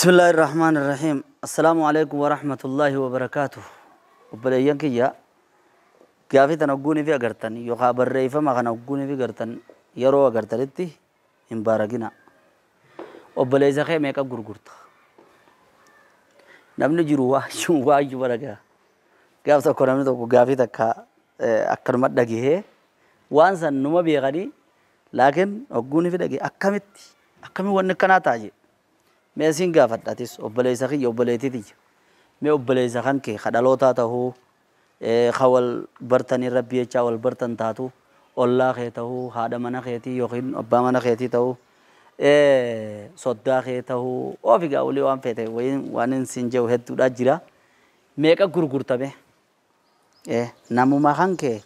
بسم الله الرحمن الرحيم السلام عليكم ورحمة الله وبركاته وبليان كيا كافي تنقوني في أقرتن يخابر ريفا ما خنقوني في أقرتن يرو أقرتلتي إمباركنا وبلي زخي ميكا غرغرتا نمني جروا شو واجو بركا كاف تكرمني تو كافي تكا أكرمت دقيه وانسان نما بيغني لكن أقوني في دقيه أكمي ونكنا تاجي ميسين قافت أتيس أبلي سخي أبلي تيجي مي أبلي سخان كي خدالوتا تهو خوال برتني ربي يجاول برتن تاتو الله خيته هذا منا خيتي يخين أبا منا خيتي تهو صدا خيته أو في قولي وان فته وانين سنجو هدو راجرا ميكا غرغرتا به نامو ما خان كي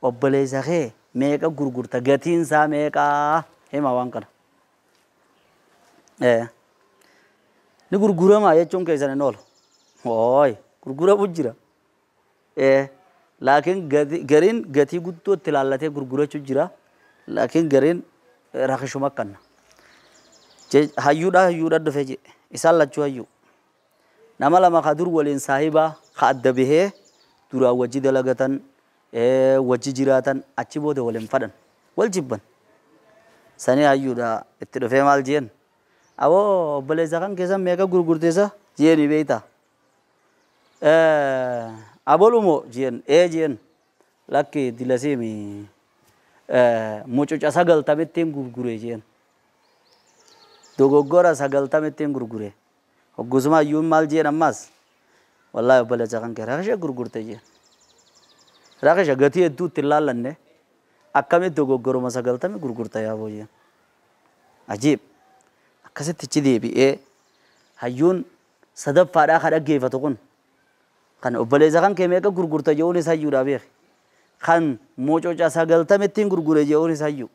أبلي سخي ميكا غرغرتا غتين سا ميكا هما وان كنا ni gurgurama jechuun keessan hin oolu hooy gurgura bujjira laakiin gariin gatii guddootti ilaallatee gurgurachuu jira laakiin gariin rakishuma kanna hayyuudha dhufee jedhe isaan lachuu hayyuu nama lama ka dur waliin saahibaa ka adda bahee duraa wajji dalagatan wajji jiraatan achi booda waliin fadhan wal jibban sanii hayyuudha itti dhufee maal jeen أو بلزا كان كذا ميكا غرغرتيسا جيني بيتا أبولومو جين جين لكن دلاسيمي موچو چاساغل تابتين غرغوري جين دوغورا ساغل تابتين غرغوري وغزما يوم مال جين اماس والله بلزا كان كراخشا غرغرتي جين راخشا غتي دو تلالنه اكامي دوغورو مساغل تامي غرغرتا يا بو جين عجيب كسرت تجدي بيه هيون صدف فارا خدا جيفة تكون كان أبليزا كان كمية كغرغرتا جوني سايو رابيخ كان موجو جاسا غلطة متين غرغرة جوني سايو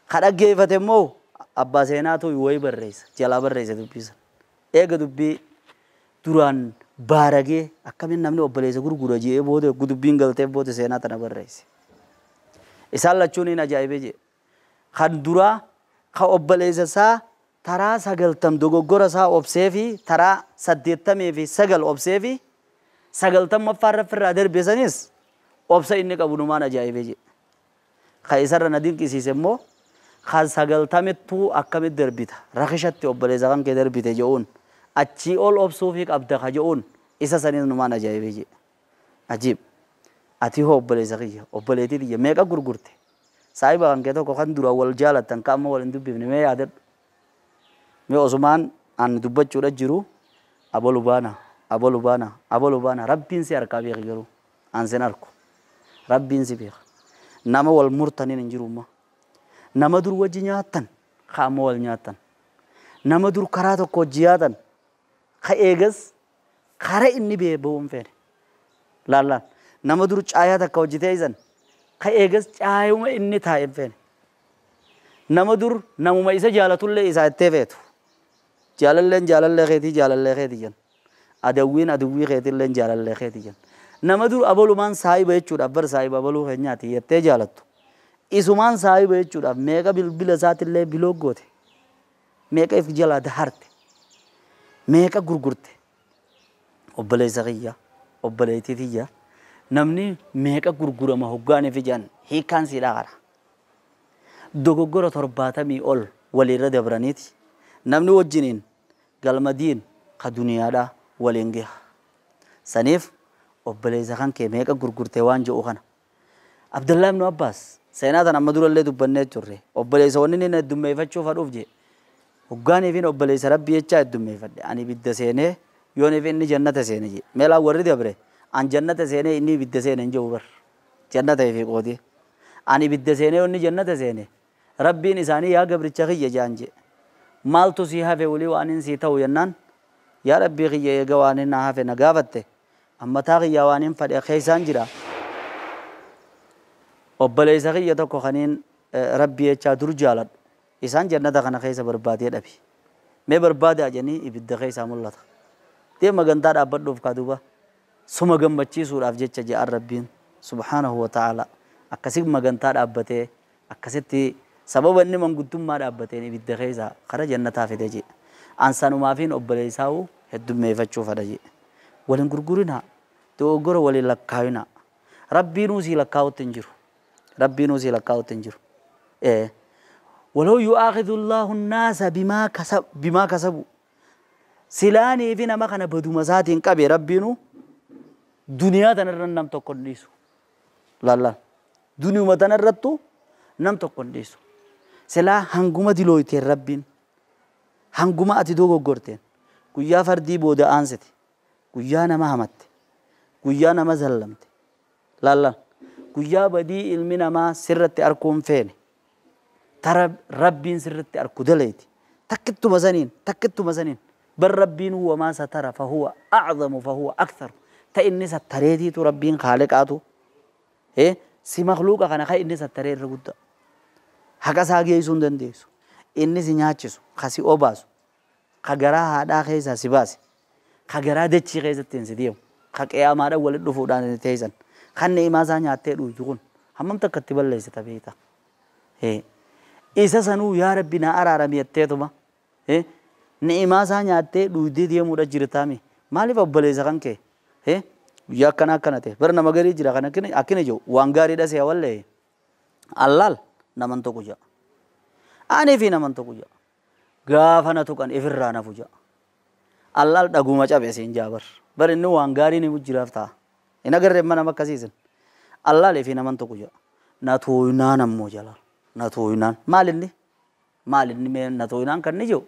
خدا جيفة تمو أباسينا تو يوي برريس جلا برريس دوبيس دبي توران بارجي أكمل نامني أبليزا غرغرة جيه بوده غدبين غلطة بوده سينا تنا برريس إسال لچوني نجايبه جي خان دورا خا أبليزا سا ترى سجل تم دوغورا سا أبسيفي ترى سديتمي في سجل أبسيفي سجل تم مفرر في الرادر بيزنس أبسي إنك أبو نمان جاي بيجي خايسر ندين كيسي سمو خاز سجل تم تو أكمل دربيتا رخشت أبلي زغان كدر بيته جون أشي أول أبسوفيك أبدا خجون إسا سنين نمان جاي بيجي عجيب أتيه أبلي زغية أبلي تيجي ميكا غرغرته سايبا كان كده كوخان دورا والجالة تنكام والندو بيبني مي عادر مي عثمان أن دبّت شورا جرو أبو لبانا ربين سي أركابي غيرو أنزين أركو ربين سي بيخ نما والمرتنين نجرو ما نما دور وجه نياتن خام وال نياتن نما دور كراتو كوجياتن خايغس خاري إني بيه بوم فين لا نما دور چايا تا كوجيته إذن خايغس چايو ما إني تايم فين نما دور نمو ما إسا جالتو اللي إسا اتفيتو جالل خيتي جن أدوي خيتي لين جالل خيتي جن نمدور أبولومان سايب يجود أبر سايب أبولو خنياتي يتة جالتو إسومان سايب يجود أب ميكا بلزات اللي بلوغوت ميكا إفجالا دهارت ميكا غرغرت أبلي زغيا أبلي تيتيا نمني ميكا غرغرة ما هوغاني في جان هي كان سيداغرا دوغورة ترباتا مي أول ولي رد برانيتي نمني وجنين قال مدين كدنيا دا ولينجه سنيف وبليزا كان كمية غرغرتي وانجو أخنا عبد الله بن عباس سيناتا نمدور اللي دبنة جرّي وبليزا ونني ندمي فتشو فروف جي وقاني فين وبليزا ربي يتشا دمي فد أني بيد سينه يوني فين جنة سينه جي ملا ورد أبره عن جنة سينه إني بيد سينه جوبر جنة في قودي أني بيد سينه وني جنة سينه ربي نساني يا قبر تشخي جانجي مال تسيها في ولي وانين سيتا وينان يا ربي خي يجوانين نها في نجابته أما تاغي يوانين فدي خيسان جرا وبلي سخي يتوقع خنين ربي يجادر جالد إنسان جنة خنا خيسا بربادية أبي ما بربادة أجني يبدأ خيسا مولات تي مغنطار أبد دوف كادوبا سمعم بتشي سورة أفجع تجاه الربين سبحانه وتعالى أكسيك مغنطار أبته أكسيتي سبب أني من قدوم ما رأبتني بدخيزا خرج جنة في دجي ansanumaa fi obboleessaa'u heddummeeffachuu fadha jedhe waliin gurgurinaa dogoggora waliin lakkaa'inaa rabbiinuu sii lakkaa'utti hin jiru rabbiinuu sii lakkaa'utti hin jiru ولو يؤاخذ الله الناس بما كسبوا سلاني فينا ما كان بدو مساتين كبير ربينو دنيا تنرن نم تقنديسو لا دنيا ما تنرتو نم تقنديسو سلا هنگوما دلويتين ربين هنگوما أتي دوغو غورتين كويا فردي بودا آنستي كويا نما همت كويا نما زلمت لا كويا بدي علمنا ما سرت أركم فين ترى ربين سرت أركو دليتي تكتو مزنين بل ربين هو ما سترى فهو أعظم فهو أكثر تإني ستريتي تو ربين خالقاتو سي مخلوقا كان خي إني ستريت رغودا حقا ساقي يسون دنديسو إني سنياتشسو خسي أوباسو خغرا هادا خيسا سباسي خغرا دچي خيسا تنسي خاقيا مادا ولد دفو دان تيسن خاني إمازا نياتي دوجون همم تكتب الله ستبيتا إيسا سنو يا ربي نا أرارمي التيتما نعما سانياتي دوجدي دي مودا جرتامي مالي فباليسا كنكي يا كنا كنته برنا مغري جرا كنا كني أكني جو وانغاري دا سيا والله اللال نمن تو كوجا أني في نمن تو كوجا غافنا تو كان إفرانا فوجا اللال دعوما جا بسين جابر برنو وانغاري نمو جرافتا إنا غير رمنا ما كسيسن اللال في نمن تو كوجا ناتوينا نمو جلال ناتوينا مالني من ناتوينا كني جو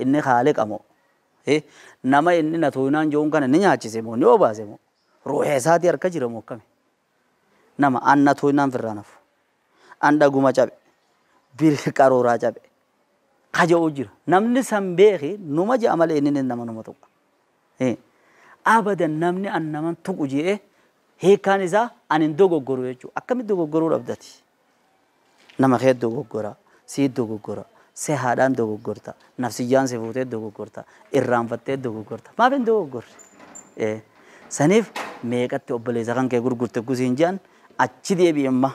إني خالق أمو nama inni na toonaan joon kana ni nyaachise moo ni obaase moo ruuhee isaatii harka jira moo akkami nama an na toonaan firraa nafu an dhaguma cabe biri qarooraa cabe kaja'uu jira namni san beeki numa ja'a malee inni nama numa tuqa abadan namni an naman tuqu je'e hiikaan isaa an hin dogoggoru jechuudha akkamitti dogoggoruu dhabdati nama kee dogoggora sii dogoggora se haadhaan dogoggorta nafsiyyaan se fuutee dogoggorta irraanfattee dogoggorta maaf hin dogoggorre saniif meeqatti obboleessa kan kee gurgurte gusiin jedhan achi deebi'e amma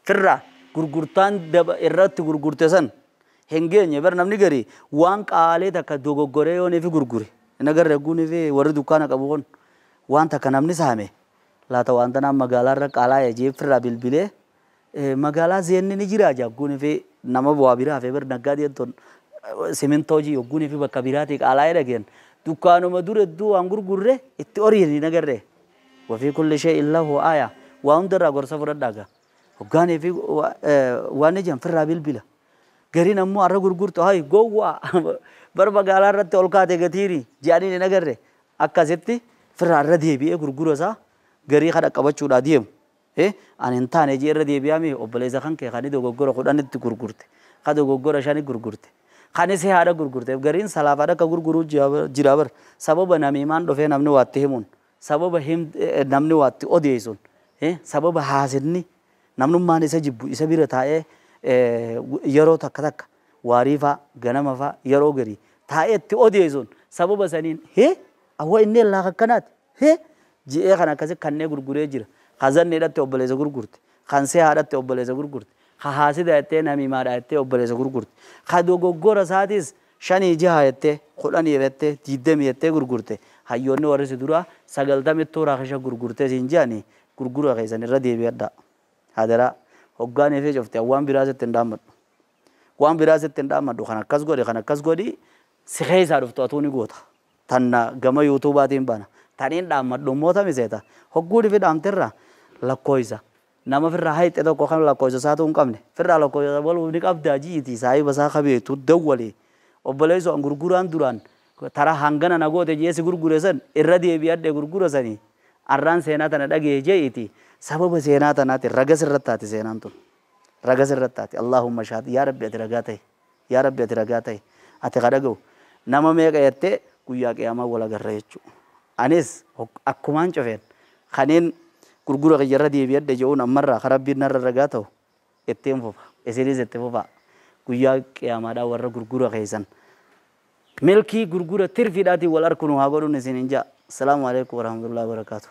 firraa gurgurtaan irratti gurgurte san hin geenye bar namni garii waan qaalee takka dogoggoree yoo neefi gurgure hin agarre guunifi warri dukkaana qabu kun waan takka namni saame laata waan tanaan magaalaarra qaalaa ejee firraa bilbilee magaalaa zeenni ni jira jaagguunifi nama bu'aa biraa fi bar naggaadii ton simintoo ji yogguun fi bakka biraati qaalaa dhageen dukkaanuma dura hedduu waan gurgurre itti oriin nagarre wafii kulli shee illahu aaya waa hundarraa gorsa fudhadhaaga hoggaanii fi waan ijaan firraa bilbila gariin ammoo har'a gurgurtu hay gowwaa bar magaalaa irratti ol kaate gatiiri jedhanii nagarre akkasitti firraa irra deebi'ee gurgura isaa garii kadha qabachuudhaa deemu an hin taane jeerra deebi'ame obboleessa kan kee kan dogoggora kudhanitti gurgurte kan dogoggora shani gurgurte kan isi haadha gurgurte gariin salaafaadha ka gurguruu jira bar sababa namiimaan dhufee namni waatti himuun sababa namni waatti odeessuun sababa haasinni namnummaan isa jibbu isa bira taa'ee yeroo takka waarii faa ganama faa yeroo garii taa'ee itti odeessuun sababa saniin awwa inni illaa akkanaati je'ee kan akkasi kannee gurguree jira خزانة ده تقبل gurgurte kan sehaadha obboleessa gurgurte haasida jettee namiimaadha jettee obboleessa gurgurte dogoggora isaatis shanii jaha jettee kudhanii jettee diidamii jettee gurgurte hayyoonni warri si dura 90 toora keessa gurgurte siin jedhani gurgura keessan irra deebi'adha hadara hoggaanii fi cufte waan biraa sitti hin dhaammadhu kan akkas godhi si keessaa dhuftu atuu ni goota tanna gama yuutuubaatiin bana taniin dhaammadhu moota miseeta hogguu dhifi dhaamterraa lakkoisa nama firraa hayxe tokko kan lakkoisa isaatu hin qabne firraa lakkoisa waluu ni qabdaa jiiti saayiba isaa qabeetu dawwalee obboleessu an gurguraan duraan tara hangana nagoote jeesi gurgure san irra deebi'adhe gurgura sanii arraan seenaa tana dhagee jeeti sababa seenaa tanaati raga sirrattaati seenaan tun raga sirrattaati allahumma shaad yaa rabbi ati ragaa ta'e ati kadhaga'u nama meeqa jettee guyyaa qiyaamaa wal agarra jechuu anis akkumaan cofeen kaneen gurgura qiyyaarra deebi'adhe je'uun ammarraa karabbiin narra ragaa ta'u ittiin fufa isinis itti fufa guyyaa qiyaamaadhaa warra gurgura keessan milkii gurgura tirfiidhaatiin wal arkunu haa godhuun isin hin jaa. Assalaamu alaikum warahmatullahi wabarakatuh.